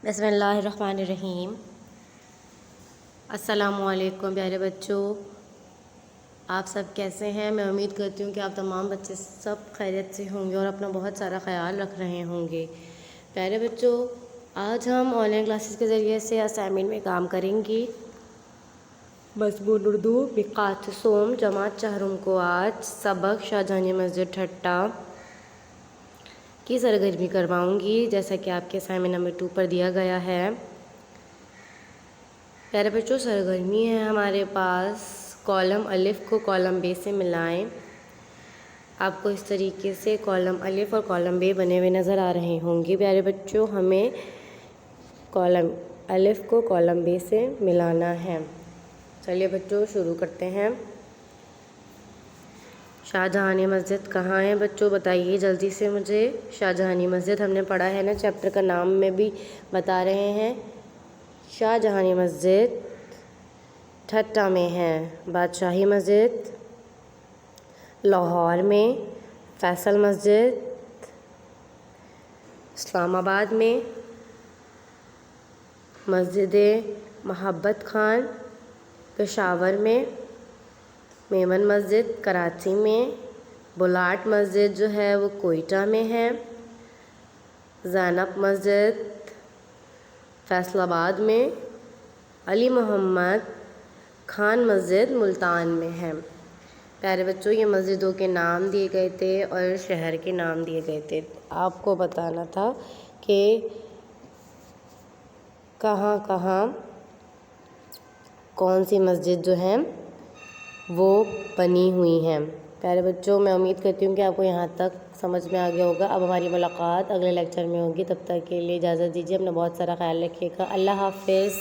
बिस्मिल्लाहिर्रहमानिर्रहीम। अस्सलामुअलैकुम प्यारे बच्चों, आप सब कैसे हैं। मैं उम्मीद करती हूँ कि आप तमाम बच्चे सब खैरियत से होंगे और अपना बहुत सारा ख्याल रख रहे होंगे। प्यारे बच्चों, आज हम ऑनलाइन क्लासेस के ज़रिए से असाइनमेंट में काम करेंगे। मज़मून उर्दू मिक़ात सोम जमात चहरुम को आज सबक शाहजहानी मस्जिद ठट्टा की सरगर्मी करवाऊँगी, जैसा कि आपके असाइनमेंट नंबर 2 पर दिया गया है। प्यारे बच्चों, सरगर्मी है हमारे पास कॉलम अलिफ़ को कॉलम बे से मिलाएं। आपको इस तरीके से कॉलम अलिफ़ और कॉलम बे बने हुए नज़र आ रहे होंगे। प्यारे बच्चों, हमें कॉलम अलिफ़ को कॉलम बे से मिलाना है। चलिए बच्चों शुरू करते हैं। शाहजहानी मस्जिद कहाँ है बच्चों, बताइए जल्दी से मुझे। शाहजहानी मस्जिद हमने पढ़ा है ना, चैप्टर का नाम में भी बता रहे हैं। शाहजहानी मस्जिद ठट्टा में है। बादशाही मस्जिद लाहौर में, फैसल मस्जिद इस्लामाबाद में, मस्जिद मोहब्बत खान पेशावर में, मेमन मस्जिद कराची में, बुलाट मस्जिद जो है वो कोयटा में है, ज़ैनब मस्जिद फैसलाबाद में, अली मोहम्मद खान मस्जिद मुल्तान में है। प्यारे बच्चों, ये मस्जिदों के नाम दिए गए थे और शहर के नाम दिए गए थे। आपको बताना था कि कहाँ कहाँ कौन सी मस्जिद जो है वो बनी हुई हैं। प्यारे बच्चों, मैं उम्मीद करती हूँ कि आपको यहाँ तक समझ में आ गया होगा। अब हमारी मुलाकात अगले लेक्चर में होगी। तब तक के लिए इजाज़त दीजिए। अपना बहुत सारा ख्याल रखिएगा। अल्लाह हाफ़िज़।